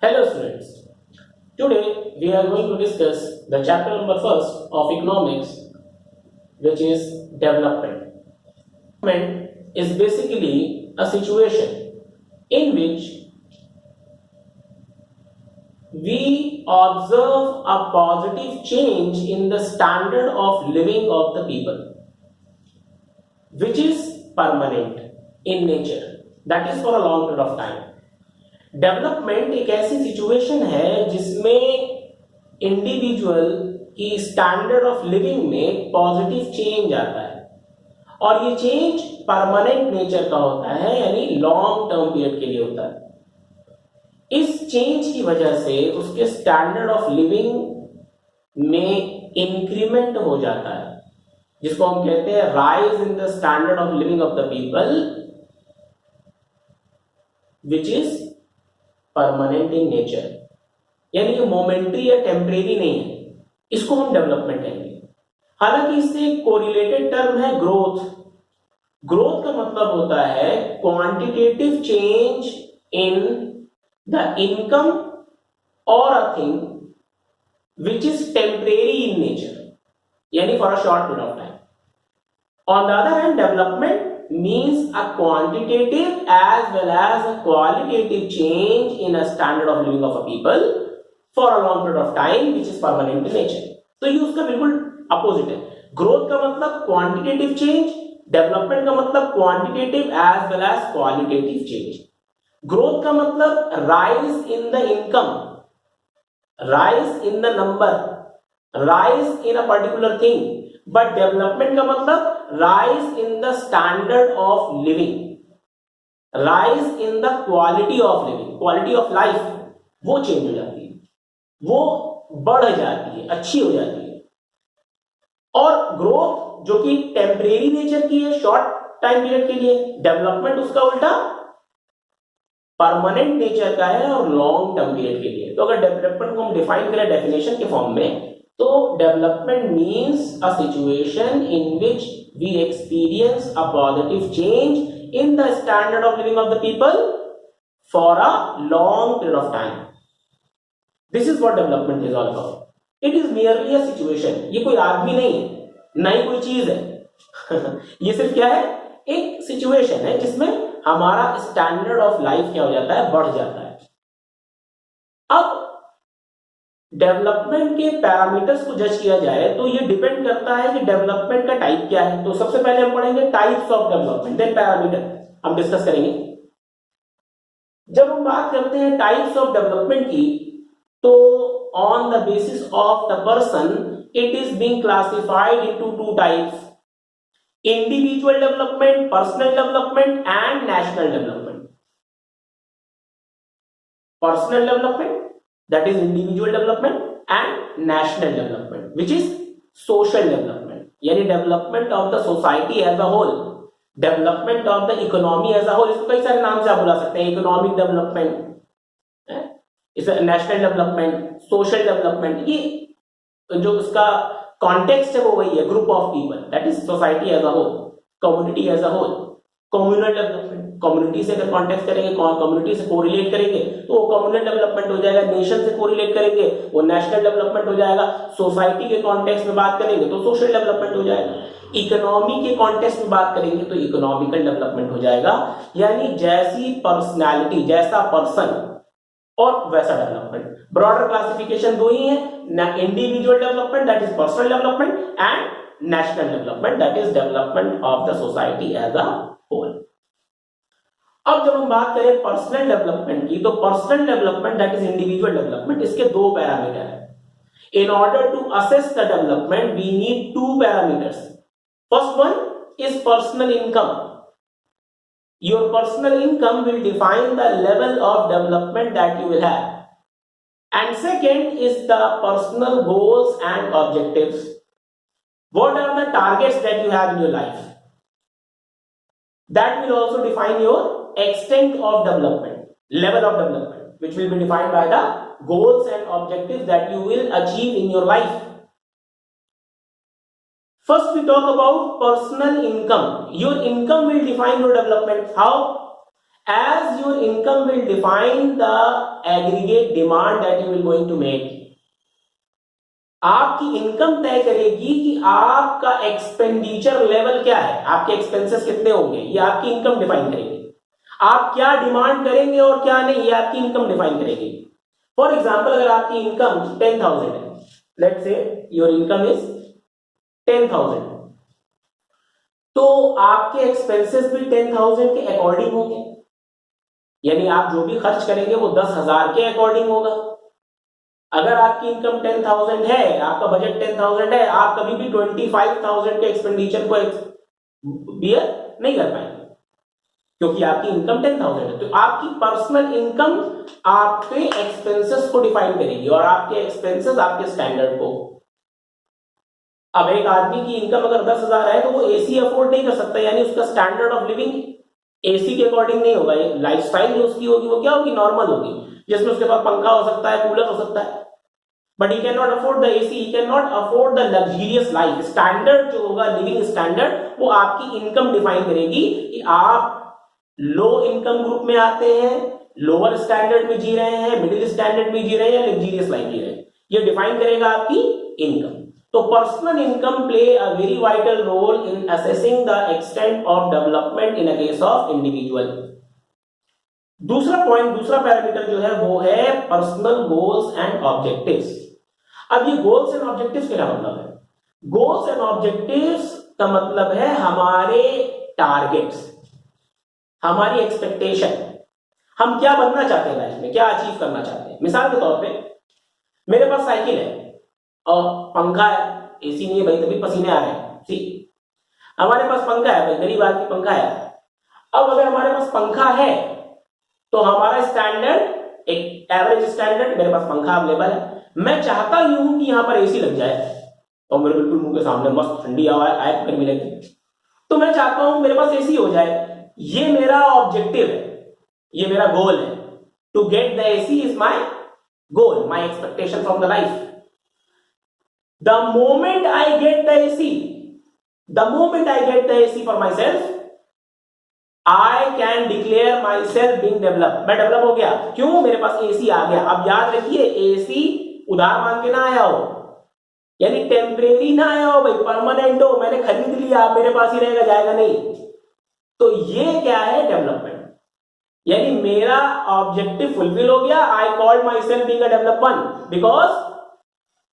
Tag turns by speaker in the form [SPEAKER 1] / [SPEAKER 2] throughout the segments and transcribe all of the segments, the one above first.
[SPEAKER 1] Hello students. Today we are going to discuss the chapter number first of economics, which is development. Development is basically a situation in which we observe a positive change in the standard of living of the people, which is permanent in nature, that is for a long period of time. Development एक ऐसी situation है जिसमें individual की standard of living में positive change आता है और ये चेंज परमानेंट नेचर का होता है, यानी लॉन्ग टर्म पीरियड के लिए होता है। इस चेंज की वजह से उसके स्टैंडर्ड ऑफ लिविंग में इंक्रीमेंट हो जाता है, जिसको हम कहते हैं rise in the standard of living of the people, which is permanent in nature, यानी कि मोमेंट्री या टेम्परेरी नहीं है, इसको हम डेवलपमेंट कहेंगे। हालांकि इससे एक कोरिलेटेड टर्म है ग्रोथ। ग्रोथ का मतलब होता है quantitative change in the income और a thing which is temporary in nature, यानी for a short period of time. On the other hand, development means a quantitative as well as a qualitative change in a standard of living of a people for a long period of time which is permanent in nature। तो ये उसका बिल्कुल opposite है। Growth का मतलब quantitative change, development का मतलब quantitative as well as qualitative change. Growth का मतलब rise in the income, rise in the number, rise in a particular thing. But development का मतलब rise in the standard of living, rise in the quality of living, quality of life वो change हो जाती है, वो बढ़ जाती है, अच्छी हो जाती है। और ग्रोथ जो कि टेम्परेरी नेचर की है, शॉर्ट टाइम पीरियड के लिए, डेवलपमेंट उसका उल्टा परमानेंट नेचर का है और लॉन्ग टर्म पीरियड के लिए। तो अगर डेवलपमेंट को हम डिफाइन करें डेफिनेशन के फॉर्म में, तो development means a situation in which we experience a positive change in the standard of living of the people for a long period of time. This is what development is all about. It is merely a situation. ये कोई आदमी नहीं है, ना ही कोई चीज है ये सिर्फ क्या है, एक सिचुएशन है जिसमें हमारा स्टैंडर्ड ऑफ लाइफ क्या हो जाता है, बढ़ जाता है। अब डेवलपमेंट के पैरामीटर्स को जज किया जाए तो ये डिपेंड करता है कि डेवलपमेंट का टाइप क्या है। तो सबसे पहले हम पढ़ेंगे types of development, then parameter हम डिस्कस करेंगे। जब हम बात करते हैं टाइप्स ऑफ डेवलपमेंट की, तो on the basis of the person it is being classified into two types, individual development, personal development and national development. Personal development, that is individual development, and national development which is social development, यानी development of the society as a whole, development of the economy as a whole। इसको कई सारे नाम से आप बुला सकते हैं, economic development, इस national development, social development। ये जो उसका context है वो वही है, group of people, that is society as a whole, community as a whole। Communal development, community से अगर कॉन्टेक्ट करेंगे, कम्युनिटी से कोरिलेट करेंगे तो वो कम्युनल डेवलपमेंट हो जाएगा। नेशन से कोरिलेट करेंगे वो नेशनल डेवलपमेंट हो जाएगा। सोसाइटी के कॉन्टेक्स्ट में बात करेंगे तो सोशल डेवलपमेंट हो जाएगा। इकोनॉमी के कॉन्टेक्स्ट में बात करेंगे तो इकोनॉमिकल डेवलपमेंट हो जाएगा। यानी जैसी पर्सनैलिटी, जैसा पर्सन और वैसा डेवलपमेंट। ब्रॉडर क्लासिफिकेशन दो ही है, individual development that is personal development and national development that is development of the society as a whole. अब जब हम बात करें पर्सनल डेवलपमेंट की, तो personal development that is individual development, इसके दो पैरामीटर है। In order to assess the development we need two parameters. First one is personal income. Your personal income will define the level of development that you will have, and second is the personal goals and objectives. What are the targets that you have in your life, that will also define your extent of development, level of development, which will be defined by the goals and objectives that you will achieve in your life. First we talk about personal income. Your income will define your development. How? as your income will define the aggregate demand that you will going to make. आपकी income तय करेगी कि आपका expenditure level क्या है, आपके expenses कितने होंगे, ये आपकी इनकम डिफाइन करेगी. आप क्या डिमांड करेंगे और क्या नहीं, ये आपकी इनकम डिफाइन करेगी. फॉर एग्जाम्पल, अगर आपकी इनकम 10,000 है, let's say your income is 10,000, तो आपके एक्सपेंसेस भी 10,000 के अकॉर्डिंग होंगे. यानी आप जो भी खर्च करेंगे वो 10,000 के अकॉर्डिंग होगा. अगर आपकी इनकम 10,000 है, आपका बजट 10,000 है, आप कभी भी 25,000 के एक्सपेंडिचर को बियर नहीं कर पाएंगे क्योंकि आपकी इनकम 10,000 है. तो आपकी पर्सनल इनकम आपके एक्सपेंसेस को डिफाइन करेगी और आपके एक्सपेंसेस आपके स्टैंडर्ड को. अब एक आदमी की इनकम अगर 10,000 है तो वो एसी अफोर्ड नहीं कर सकता, यानी उसका स्टैंडर्ड ऑफ लिविंग एसी के अकॉर्डिंग नहीं होगा. लाइफस्टाइल जो उसकी होगी वो क्या होगी, नॉर्मल होगी, जिसमें उसके पास पंखा हो सकता है, कूलर हो सकता है, but he can not afford the AC, he can not afford the luxurious life. Standard जो होगा, लिविंग स्टैंडर्ड, वो आपकी इनकम डिफाइन करेगी कि आप लो इनकम ग्रुप में आते हैं, लोअर स्टैंडर्ड में जी रहे हैं, मिडिल स्टैंडर्ड में जी रहे हैं, लग्जरियस लाइफ जी रहे हैं. ये डिफाइन करेगा आपकी इनकम. तो personal income play a very vital role in assessing the extent of development in a case of individual. दूसरा पॉइंट, दूसरा पैरामीटर जो है वो है पर्सनल गोल्स एंड ऑब्जेक्टिव्स. अब ये गोल्स एंड ऑब्जेक्टिव्स क्या मतलब है? गोल्स एंड ऑब्जेक्टिव्स का मतलब है हमारे टारगेट्स, हमारी एक्सपेक्टेशन, हम क्या बनना चाहते हैं लाइफ में, क्या अचीव करना चाहते हैं. मिसाल के तौर पे मेरे पास साइकिल है और पंखा है, एसी नहीं है भाई तभी पसीने आ रहे हैं. ठीक, हमारे पास पंखा है भाई, गरीब आदमी पंखा है. अब अगर हमारे पास पंखा है तो हमारा स्टैंडर्ड, एक एवरेज स्टैंडर्ड, मेरे पास पंखा अवेलेबल है. मैं चाहता ही हूं कि यहां पर एसी लग जाए और मेरे बिल्कुल मुंह के सामने मस्त ठंडी हवा आए, गर्मी लगे, तो मैं चाहता हूं मेरे पास एसी हो जाए. ये मेरा ऑब्जेक्टिव है, ये मेरा गोल है. To get the AC is my goal, my expectation from the life. The moment I get the AC, the moment I get the AC for myself, I can declare myself being developed. मैं develop हो गया. क्यों? मेरे पास AC आ गया. अब याद रखिए, AC उधार मांग के ना आया हो, यानी टेम्परेरी ना आया हो भाई, परमानेंट हो, मैंने खरीद लिया, मेरे पास ही रहेगा, जाएगा नहीं. तो ये क्या है? डेवलपमेंट. यानी मेरा ऑब्जेक्टिव फुलफिल हो गया. I called my self being a developed one because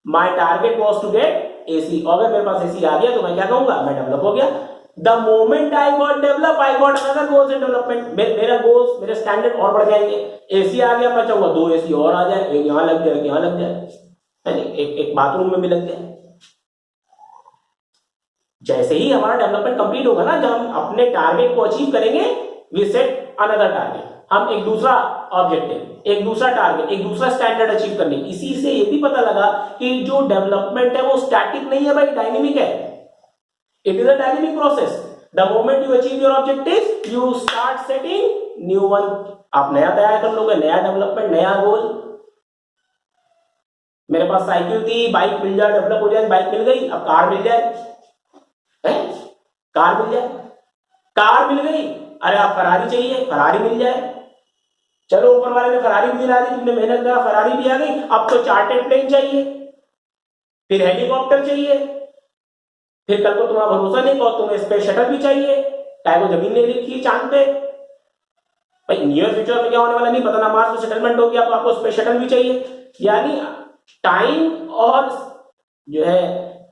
[SPEAKER 1] My target was to get AC. अगर मेरे पास AC आ गया तो मैं क्या कहूंगा? मैं डेवलप हो गया. The moment I got develop, I got another goals in development. मेरा गोल्स, मेरे स्टैंडर्ड और बढ़ जाएंगे. AC आ गया, मैं चाहूंगा 2 AC और आ जाए, एक यहां लग जाए, एक यहां लग जाए, एक बाथरूम में भी लग जाए. जैसे ही हमारा डेवलपमेंट कंप्लीट होगा ना, जब हम अपने टारगेट को अचीव करेंगे, वी सेट अनदर टारगेट. हम एक दूसरा ऑब्जेक्टिव, एक दूसरा टारगेट, एक दूसरा स्टैंडर्ड अचीव करने. इसी से ये भी पता लगा कि जो डेवलपमेंट है वो स्टैटिक नहीं है भाई, डायनेमिक है. It is a dynamic process. The moment you achieve your objective, you start setting new one. आप नया तैयार कर लोगे, नया डेवलपमेंट, नया गोल. मेरे पास साइकिल थी, बाइक मिल जाए, डेवलप हो जाए, बाइक मिल गई, अब कार मिल जाए, कार मिल जाए, कार मिल गई, अरे आप फरारी चाहिए, फरारी मिल जाए. चलो ऊपर वाले ने फरारी भी दिला दी, तुमने मेहनत करा, फरारी भी आ गई. अब तो चार्टर्ड प्लेन चाहिए, फिर हेलीकॉप्टर चाहिए, फिर कल को तुम्हारा भरोसा नहीं तो तुम्हें स्पेस शटल भी चाहिए. चाहे वो जमीन नहीं लिखी है चांद पे भाई, नियर फ्यूचर में क्या होने वाला नहीं पता ना. मार्स में सेटलमेंट हो गया तो आपको स्पेस शटल भी चाहिए. यानी टाइम और जो है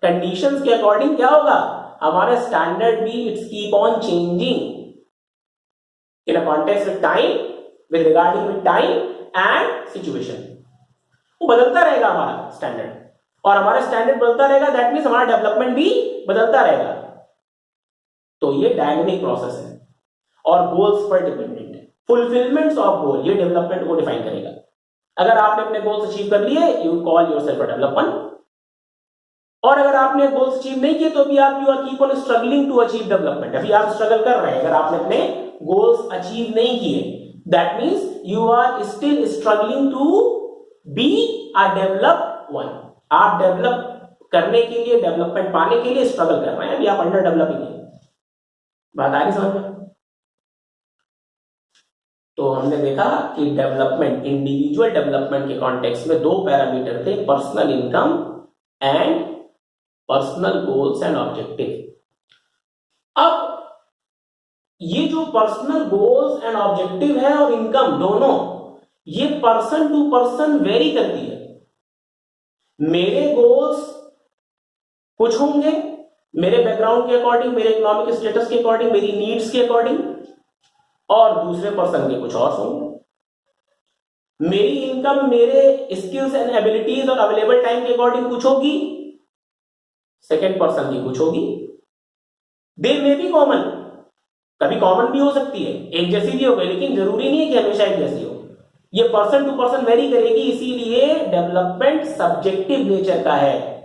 [SPEAKER 1] कंडीशंस के अकॉर्डिंग क्या होगा, हमारा स्टैंडर्ड भी it's keep on changing in a context with time, with regarding with time and situation. वो बदलता रहेगा हमारा स्टैंडर्ड, और हमारा स्टैंडर्ड बदलता रहेगा, दैट मीन्स हमारा डेवलपमेंट भी बदलता रहेगा. तो ये डायनेमिक प्रोसेस है और गोल्स पर डिपेंडेंट है. फुलफिलमेंट ऑफ गोल ये डेवलपमेंट को डिफाइन करेगा. अगर आपने अपने गोल्स अचीव कर लिए, you call yourself a development. और अगर आपने गोल्स अचीव नहीं किए तो भी आप you are keep on struggling to achieve development. अभी आप स्ट्रगल कर रहे हैं. अगर आपने अपने गोल्स अचीव नहीं किए, that means you are still struggling to be a developed one. आप डेवलप करने के लिए, डेवलपमेंट पाने के लिए स्ट्रगल कर रहे हैं, अभी आप अंडर डेवलपिंग है. बात आ रही समझ में? तो हमने देखा कि डेवलपमेंट, इंडिविजुअल डेवलपमेंट के कॉन्टेक्स्ट में दो पैरामीटर थे, personal income and personal goals and objective. अब ये जो पर्सनल गोल्स एंड ऑब्जेक्टिव है और इनकम दोनों, ये पर्सन टू पर्सन वेरी करती है। मेरे गोल्स कुछ होंगे मेरे बैकग्राउंड के अकॉर्डिंग, मेरे इकोनॉमिक स्टेटस के अकॉर्डिंग, मेरी नीड्स के अकॉर्डिंग, और दूसरे पर्सन के कुछ और होंगे। मेरी इनकम मेरे स्किल्स एंड एबिलिटीज और अवेलेबल टाइम के अकॉर्डिंग कुछ होगी, सेकेंड पर्सन की कुछ होगी। दे मे बी कॉमन, कभी कॉमन भी हो सकती है, एक जैसी भी हो गई, लेकिन जरूरी नहीं है कि हमेशा एक जैसी हो। ये पर्सन टू पर्सन वेरी करेगी, इसीलिए डेवलपमेंट सब्जेक्टिव नेचर का है।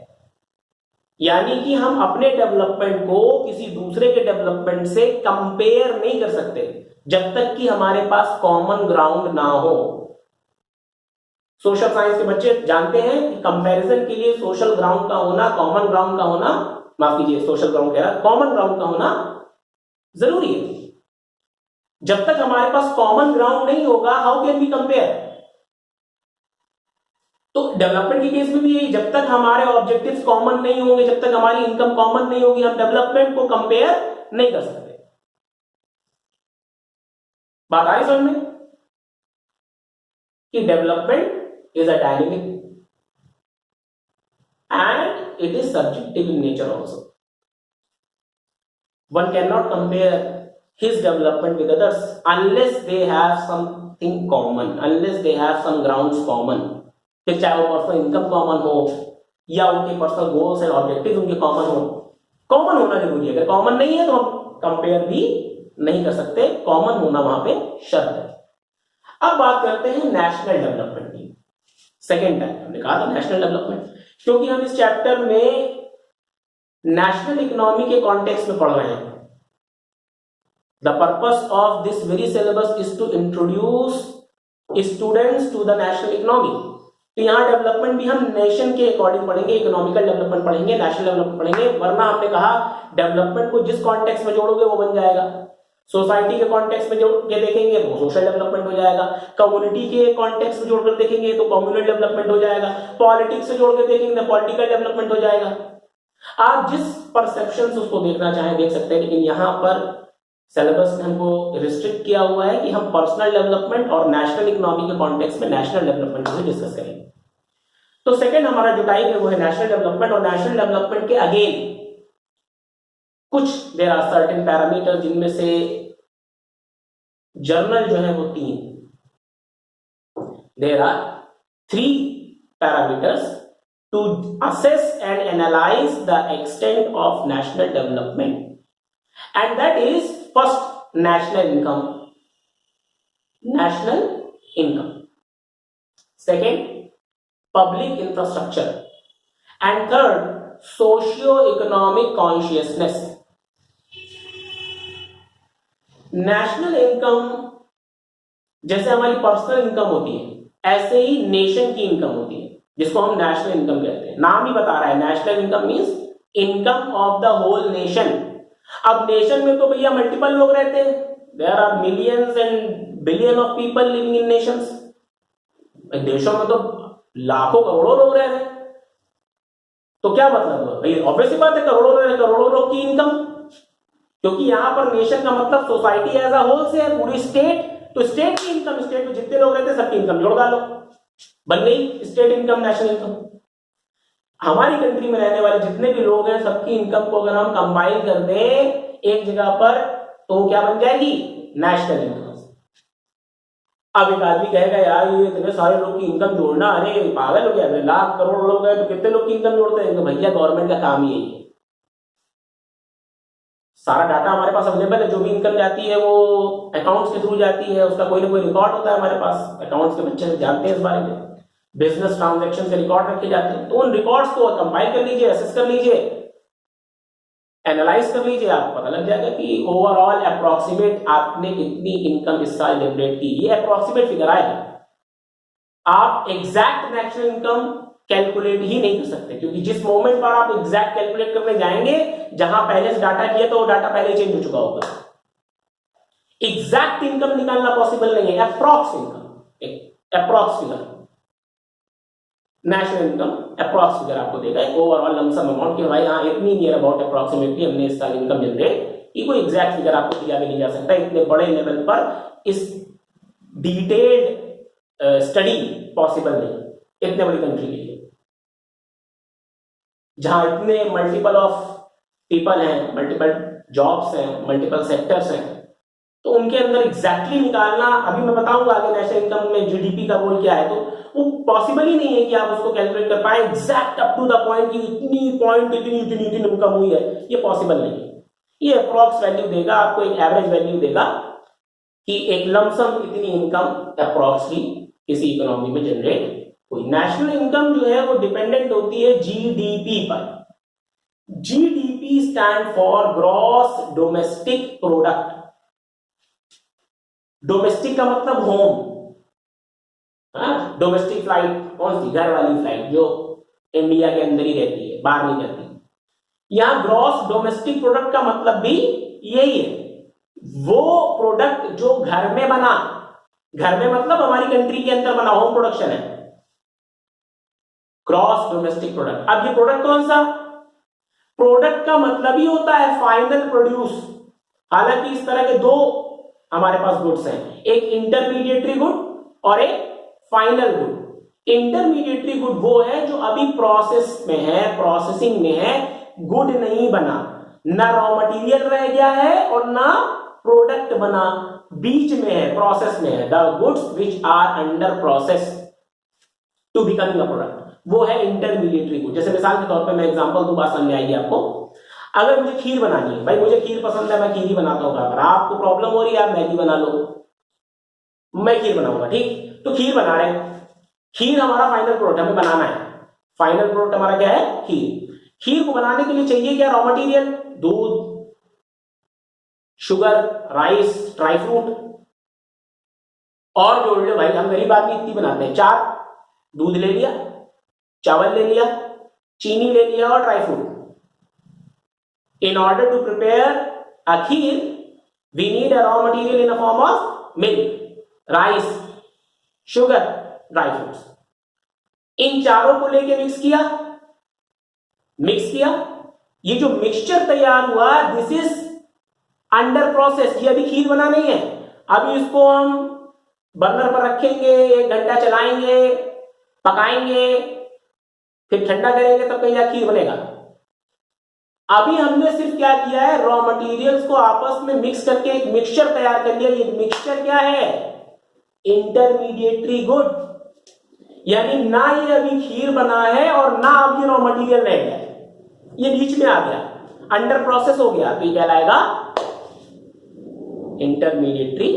[SPEAKER 1] यानी कि हम अपने डेवलपमेंट को किसी दूसरे के डेवलपमेंट से कंपेयर नहीं कर सकते जब तक कि हमारे पास कॉमन ग्राउंड ना हो। सोशल साइंस के बच्चे जानते हैं कि कंपैरिजन के लिए सोशल ग्राउंड का होना, कॉमन ग्राउंड का होना, माफ कीजिए सोशल ग्राउंड कह रहा, कॉमन ग्राउंड का होना जरूरी है। जब तक हमारे पास कॉमन ग्राउंड नहीं होगा, हाउ कैन वी कंपेयर? तो डेवलपमेंट के केस में भी यही, जब तक हमारे ऑब्जेक्टिव्स कॉमन नहीं होंगे, जब तक हमारी इनकम कॉमन नहीं होगी, हम डेवलपमेंट को कंपेयर नहीं कर सकते। बात आ रही समझ में कि development is a dynamic and it is subjective in nature also. One can not compare his development with others unless they have something common, unless they have some grounds common। फिर चाहे वो पर्सनल इनकम कॉमन हो या उनके personal goals and objective उनके common हो, common होना जरूरी है। अगर कॉमन नहीं है तो हम कंपेयर भी नहीं कर सकते, कॉमन होना वहां पे शर्त है। अब बात करते हैं नेशनल डेवलपमेंट की। सेकेंड टाइम हमने कहा था नेशनल डेवलपमेंट, क्योंकि हम इस चैप्टर में नेशनल इकोनॉमी के कॉन्टेक्स्ट में पढ़ रहे हैं। The purpose of this very syllabus is to introduce students to the national economy। तो यहाँ डेवलपमेंट भी हम नेशन के अकॉर्डिंग पढ़ेंगे, इकोनॉमिकल डेवलपमेंट पढ़ेंगे, नेशनल डेवलपमेंट पढ़ेंगे। वरना हमने कहा डेवलपमेंट को जिस कॉन्टेक्स्ट में जोड़ोगे वो बन जाएगा। सोसाइटी के कॉन्टेक्स्ट में जोड़ के देखेंगे तो सोशल डेवलपमेंट हो जाएगा, कम्युनिटी के कॉन्टेक्स्ट में जोड़कर देखेंगे तो कम्युनल डेवलपमेंट हो जाएगा, पॉलिटिक्स से जोड़ के देखेंगे तो पॉलिटिकल डेवलपमेंट हो जाएगा। आप जिस परसेप्शन से उसको देखना चाहें देख सकते हैं, लेकिन यहाँ पर सिलेबस ने हमको रिस्ट्रिक्ट किया हुआ है कि हम पर्सनल डेवलपमेंट और नेशनल इकोनॉमी के कॉन्टेक्स्ट में नेशनल डेवलपमेंट को डिस्कस करेंगे। तो सेकंड हमारा जो टाइप है वो है नेशनल डेवलपमेंट। और नेशनल डेवलपमेंट के अगेन कुछ देयर आर सर्टेन पैरामीटर, जिनमें से जर्नल जो है वो 3, there are 3 parameters to assess and analyse the extent of national development, and that is first national income, second public infrastructure, and third socio-economic consciousness। National income जैसे हमारी personal income होती है, ऐसे ही नेशन की income होती है, जिसको हम नेशनल इनकम कहते हैं। नाम ही बता रहा है, national income means income of the whole nation. अब नेशन में तो भैया मल्टीपल लोग रहते हैं, there are millions and billion of people living in nations. देशों में तो लाखों करोड़ों लोग रह रहे हैं, तो क्या मतलब भाई, ऑब्वियसली बात है करोड़ों लोग की इनकम, क्योंकि यहां पर नेशन का मतलब सोसाइटी एज अ होल से है, पूरी स्टेट। तो स्टेट की इनकम, स्टेट में जितने लोग रहते हैं सबकी इनकम जोड़ डालो, बन गई स्टेट इनकम, नेशनल इनकम। हमारी कंट्री में रहने वाले जितने भी लोग हैं सबकी इनकम को अगर हम कंबाइन कर दें एक जगह पर तो क्या बन जाएगी, नेशनल इनकम। अब एक आदमी कहेगा यार ये इतने सारे लोग की इनकम जोड़ना, अरे पागल हो गया, लाख करोड़ लोग हैं तो कितने लोग की इनकम जोड़ते हैं? तो भैया गवर्नमेंट का काम ही यही है। सारा डाटा हमारे पास अवेलेबल है, जो भी इनकम जाती है वो अकाउंट्स के थ्रू जाती है, उसका कोई ना कोई रिकॉर्ड होता है हमारे पास। अकाउंट्स के बच्चे जानते हैं इस बारे में, बिजनेस ट्रांजैक्शन के रिकॉर्ड रखे जाते हैं। तो उन रिकॉर्ड्स को कंपाइल कर लीजिए, असेस कर लीजिए, एनालाइज कर लीजिए, आपको पता लग जाएगा कि ओवरऑल अप्रोक्सीमेट आपने कितनी इनकम इस साल जनरेट की। ये अप्रोक्सीमेट फिगर आएगा, आप एग्जैक्ट नेशनल इनकम कैलकुलेट ही नहीं कर सकते, क्योंकि जिस मोमेंट पर आप एग्जैक्ट कैलकुलेट करने जाएंगे, जहां पहले से डाटा किया तो वो डाटा पहले चेंज हो चुका होगा। एग्जैक्ट इनकम निकालना पॉसिबल नहीं है, अप्रॉक्स इनकम, एक approx figure, national income approx figure आपको देगा, ओवरऑल लमसम अमाउंट कि भाई हाँ इतनी नियर अबाउट अप्रॉक्सीमेटली हमने इस साल इनकम जनरेट की, कोई एग्जैक्ट फिगर आपको दिया भी नहीं जा सकता, इतने बड़े लेवल पर इस डिटेल्ड स्टडी पॉसिबल नहीं इतने बड़ी कंट्री के लिए, जहां इतने मल्टीपल ऑफ पीपल हैं, मल्टीपल जॉब्स हैं, मल्टीपल सेक्टर्स हैं, तो उनके अंदर एग्जैक्टली निकालना, अभी मैं बताऊंगा आगे नेशनल इनकम में जीडीपी का रोल क्या है, तो वो पॉसिबल ही नहीं है कि आप उसको कैलकुलेट कर पाए exact up to the point कि इतनी पॉइंट इतनी इतनी इतनी इनकम हुई है, ये पॉसिबल नहीं है। ये अप्रॉक्स वैल्यू देगा आपको, एक एवरेज वैल्यू देगा कि एक लमसम इतनी इनकम अप्रॉक्सली किसी इकोनॉमी में जनरेट हुई। नेशनल इनकम जो है वो डिपेंडेंट होती है जीडीपी पर। GDP stand for gross domestic product. Domestic का मतलब होम, डोमेस्टिक फ्लाइट कौन सी, घर वाली फ्लाइट जो इंडिया के अंदर ही रहती है, बाहर नहीं जाती। यहां ग्रॉस डोमेस्टिक प्रोडक्ट का मतलब भी यही है, वो प्रोडक्ट जो घर में बना, घर में मतलब हमारी कंट्री के अंदर बना, होम प्रोडक्शन है ग्रॉस डोमेस्टिक प्रोडक्ट। अब ये प्रोडक्ट कौन सा, प्रोडक्ट का मतलब ही होता है फाइनल प्रोड्यूस। हालांकि इस तरह के दो हमारे पास गुड्स हैं, एक इंटरमीडिएटरी गुड और एक फाइनल गुड। इंटरमीडिएटरी गुड वो है जो अभी प्रोसेस में है, प्रोसेसिंग में है, गुड नहीं बना, ना रॉ मटेरियल रह गया है और ना प्रोडक्ट बना, बीच में है, प्रोसेस में है। The goods which are under process to becoming a product, वो है इंटरमीडिएटरी गुड। जैसे मिसाल के तौर पे मैं एग्जांपल दूं, बात समझ आएगी आपको। अगर मुझे खीर बनानी है, भाई मुझे खीर पसंद है, मैं खीर ही बनाता हूं। अगर आपको प्रॉब्लम हो रही है आप मैगी बना लो, मैं खीर बनाऊंगा, ठीक। तो खीर बना रहे हैं, खीर हमारा फाइनल प्रोडक्ट हमें बनाना है। फाइनल प्रोडक्ट हमारा क्या है, खीर। खीर को बनाने के लिए चाहिए क्या, रॉ मटेरियल, दूध, शुगर, राइस, ड्राई फ्रूट, और जोड़ लो भाई, हम गरीब आदमी इतनी बनाते हैं, 4, दूध ले लिया, चावल ले लिया, चीनी ले लिया और dry fruit. In order to prepare a kheer, we need a raw material in a form of milk, rice, sugar, dry fruits. इन चारों को लेके मिक्स किया, ये जो मिक्सचर तैयार हुआ, दिस इज अंडर प्रोसेस। ये अभी खीर बना नहीं है, अभी इसको हम बर्नर पर रखेंगे, 1 घंटा चलाएंगे, पकाएंगे, फिर ठंडा करेंगे, तब कहीं जाकर खीर बनेगा। अभी हमने सिर्फ क्या किया है, रॉ मटेरियल्स को आपस में मिक्स करके एक मिक्सचर तैयार कर लिया। ये मिक्सचर क्या है, इंटरमीडिएटरी गुड, यानी ना ये अभी खीर बना है और ना अभी रॉ मटेरियल रह गया है, ये बीच में आ गया, अंडर प्रोसेस हो गया, तो ये कहलाएगा इंटरमीडिएटरी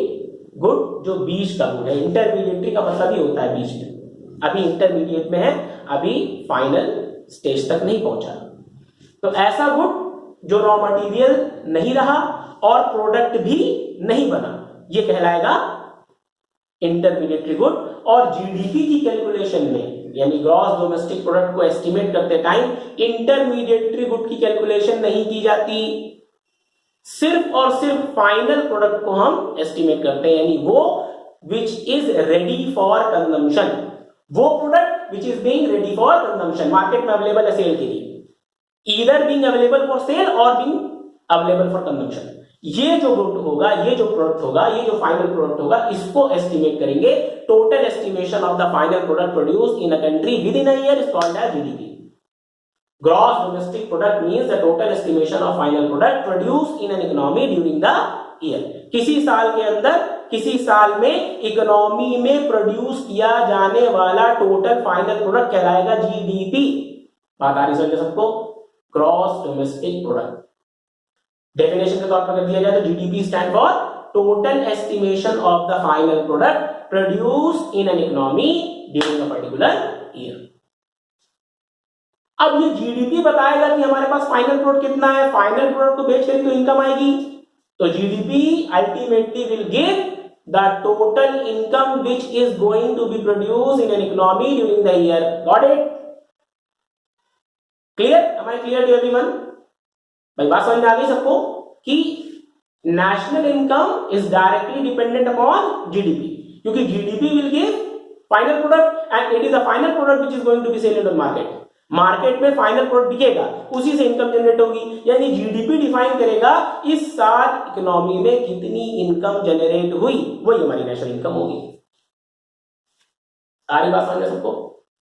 [SPEAKER 1] गुड, जो बीच का गुड है। इंटरमीडिएटरी का मतलब ही होता है बीच में, अभी इंटरमीडिएट में है, अभी फाइनल स्टेज तक नहीं पहुंचा। तो ऐसा गुड जो रॉ मटेरियल नहीं रहा और प्रोडक्ट भी नहीं बना, ये कहलाएगा इंटरमीडिएटरी गुड। और जीडीपी की कैलकुलेशन में, यानी ग्रॉस डोमेस्टिक प्रोडक्ट को एस्टिमेट करते टाइम, इंटरमीडिएटरी गुड की कैलकुलेशन नहीं की जाती, सिर्फ और सिर्फ फाइनल प्रोडक्ट को हम एस्टिमेट करते हैं, यानी वो which is ready for consumption, वो product which is being ready for consumption, market में अवेलेबल है सेल के लिए, either being available for sale or being available for consumption। ये जो गुड होगा, ये जो प्रोडक्ट होगा, ये जो फाइनल प्रोडक्ट होगा, इसको एस्टिमेट करेंगे। Total estimation of the final product produce in a country within a year is called as GDP. Gross domestic product means the total estimation of final product produce in an economy during the year. किसी साल के अंदर, किसी साल में economy में produce किया जाने वाला टोटल फाइनल प्रोडक्ट कहलाएगा जीडीपी। बात आ रही समझ सबको, ग्रॉस डोमेस्टिक प्रोडक्ट। डेफिनेशन के तौर पर कर दिया जाए तो GDP stand for total estimation of the final product produce in an economy during a particular year. अब ये जीडीपी बताएगा कि हमारे पास फाइनल प्रोडक्ट कितना है, फाइनल प्रोडक्ट को बेचकर तो इनकम आएगी, तो GDP ultimately will give the total income which is going to be produce in an economy during the year. Got it? Clear? am I clear to everyone? भाई बात समझ में आ गई सबको कि national income is directly dependent upon GDP, क्योंकि GDP will give final product and it is a final product which is going to be sold in the market. Market में final product बिकेगा, उसी से इनकम जनरेट होगी, यानी GDP define करेगा इस साल इकोनॉमी में कितनी इनकम जनरेट हुई, वही हमारी नेशनल इनकम होगी। सारी बात समझ सबको?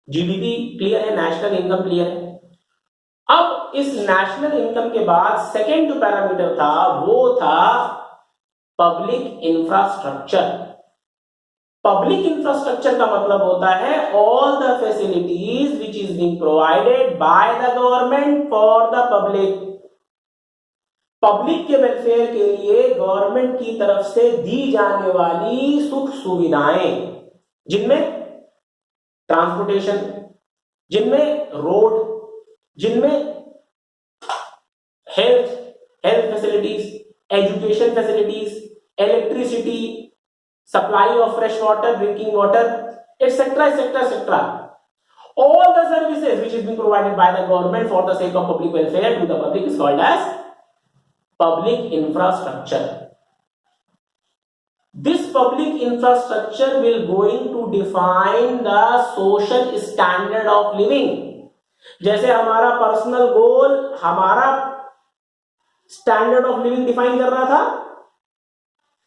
[SPEAKER 1] जीडीपी क्लियर है, नेशनल इनकम क्लियर है। अब इस नेशनल इनकम के बाद सेकेंड जो पैरामीटर था वो था पब्लिक इंफ्रास्ट्रक्चर। पब्लिक इंफ्रास्ट्रक्चर का मतलब होता है all the facilities which is being provided by the government for the public. Public के वेलफेयर के लिए गवर्नमेंट की तरफ से दी जाने वाली सुख सुविधाएं, जिनमें ट्रांसपोर्टेशन, जिनमें रोड, जिनमें health facilities, education facilities, electricity, supply of fresh water, drinking water, etc., etc., etc. All the services which is being provided by the government for the sake of public welfare to the public is called as public infrastructure. This public infrastructure will going to define the social standard of living. जैसे हमारा personal goal हमारा standard of living define कर रहा था,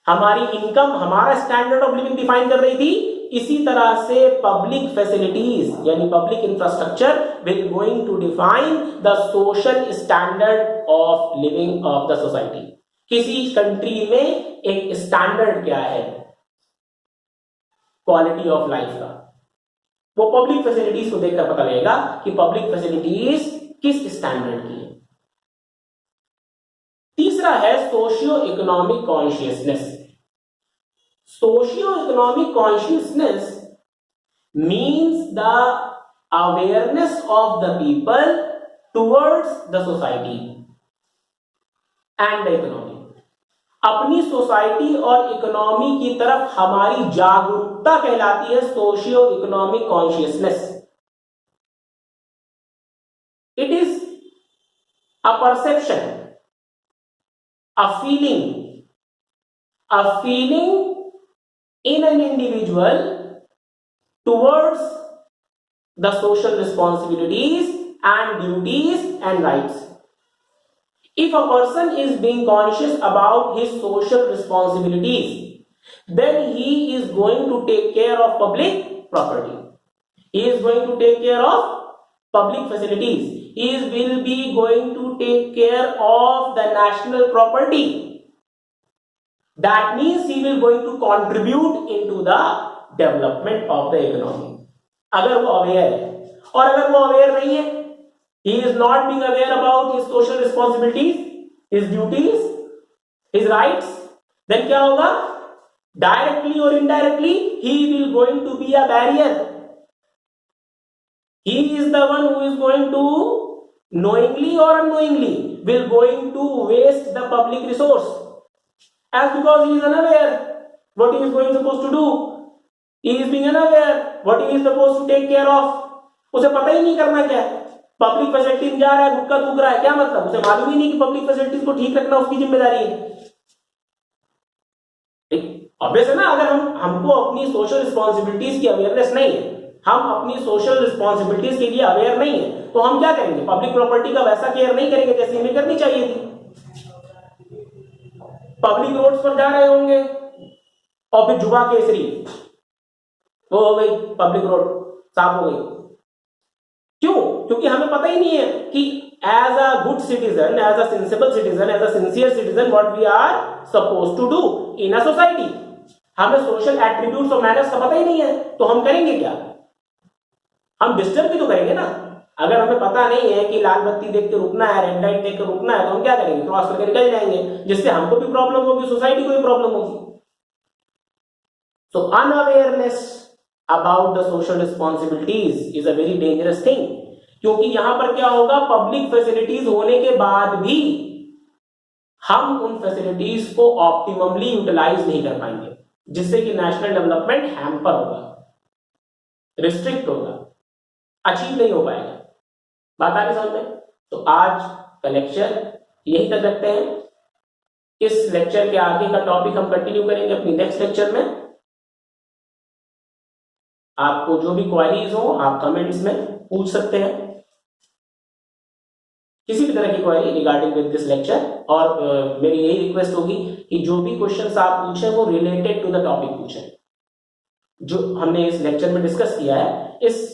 [SPEAKER 1] हमारी income हमारा standard of living define कर रही थी, इसी तरह से पब्लिक फैसिलिटीज यानी public infrastructure will going to define the social standard of living of the society. किसी कंट्री में एक स्टैंडर्ड क्या है क्वालिटी ऑफ लाइफ का, वो पब्लिक फैसिलिटीज को देखकर पता लगेगा कि पब्लिक फैसिलिटीज किस स्टैंडर्ड की है। तीसरा है socio economic consciousness. Socio economic consciousness means the awareness of the people towards the society and the economy. अपनी सोसाइटी और इकोनॉमी की तरफ हमारी जागरूकता कहलाती है socio economic consciousness. It is a perception, a feeling in an individual towards the social responsibilities and duties and rights. If a person is being conscious about his social responsibilities, then he is going to take care of public property. He is going to take care of public facilities. He will be going to take care of the national property. That means he will going to contribute into the development of the economy. अगर वो aware है, और अगर वो aware नहीं है, he is not being aware about his social responsibilities, his duties, his rights, then क्या होगा? Directly or indirectly, he will going to be a barrier. He is the one who is going to knowingly or unknowingly will going to waste the public resource, as because he is unaware what he is going supposed to do. He is being unaware what he is supposed to take care of. उसे पता ही नहीं करना क्या है, public facilities में जा रहा है, गुटखा थूक रहा है, क्या मतलब? उसे मालूम ही नहीं कि पब्लिक फैसिलिटीज को ठीक रखना उसकी जिम्मेदारी है। ऑब्वियस है ना, अगर हमको अपनी सोशल रिस्पॉन्सिबिलिटीज की अवेयरनेस नहीं है, हम अपनी सोशल रिस्पॉन्सिबिलिटीज के लिए अवेयर नहीं है, तो हम क्या करेंगे? पब्लिक प्रॉपर्टी का वैसा केयर नहीं करेंगे जैसे हमें करनी चाहिए थी। पब्लिक रोड्स पर जा रहे होंगे और फिर जुबा केसरी वो हो गई, पब्लिक रोड साफ हो गई। क्यों? क्योंकि हमें पता ही नहीं है कि as a good citizen, as a sensible citizen, as a sincere citizen what we are suppose to do in a society. हमें सोशल एट्रीब्यूट्स और मैनर्स का पता ही नहीं है, तो हम करेंगे क्या? हम डिस्टर्ब भी तो करेंगे ना। अगर हमें पता नहीं है कि लाल बत्ती देख के रुकना है, रेड लाइट देख के रुकना है, तो हम क्या करेंगे? क्रॉस करके निकल जाएंगे, जिससे हमको भी प्रॉब्लम होगी, सोसाइटी को भी प्रॉब्लम होगी। So unawareness about the social responsibilities is a very dangerous thing, क्योंकि यहां पर क्या होगा? पब्लिक फैसिलिटीज होने के बाद भी हम उन फैसिलिटीज को ऑप्टिममली यूटिलाइज नहीं कर पाएंगे, जिससे कि नेशनल डेवलपमेंट हैम्पर होगा, रिस्ट्रिक्ट होगा, अचीव नहीं हो पाएगा। बात आगे समझ में? तो आज का लेक्चर यही तक रखते हैं। इस लेक्चर के आगे का टॉपिक हम कंटिन्यू करेंगे अपनी नेक्स्ट लेक्चर में। आपको जो भी क्वेरीज हो आप कमेंट्स में पूछ सकते हैं, किसी भी तरह की query regarding with this lecture. और मेरी यही रिक्वेस्ट होगी कि जो भी क्वेश्चंस आप पूछें वो रिलेटेड टू द टॉपिक पूछें जो हमने इस लेक्चर में डिस्कस किया है। इस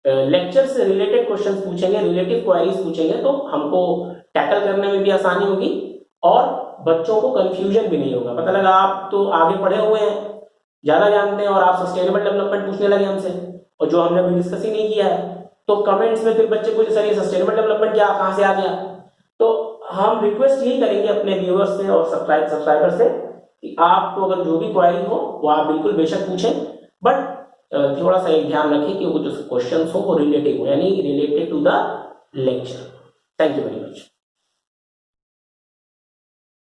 [SPEAKER 1] लेक्चर से रिलेटेड क्वेश्चंस पूछेंगे, रिलेटिव क्वेरीज पूछेंगे तो हमको टैकल करने में भी आसानी होगी और बच्चों को कंफ्यूजन भी नहीं होगा। पता लगा आप तो आगे पढ़े हुए हैं, ज्यादा जानते हैं और आप सस्टेनेबल डेवलपमेंट पूछने लगे हमसे और जो हमने अभी डिस्कस ही नहीं किया है, तो कमेंट्स में फिर बच्चे पूछे सर ये सस्टेनेबल डेवलपमेंट क्या कहां से आ गया। तो हम रिक्वेस्ट यही करेंगे अपने व्यूअर्स से और सब्सक्राइबर से कि आपको अगर जो भी क्वेरी हो वो आप बिल्कुल बेशक पूछें, बट थोड़ा सा एक ध्यान रखें कि वो जो क्वेश्चंस हो वो रिलेटिव हो, यानी related to the lecture. Thank you very much.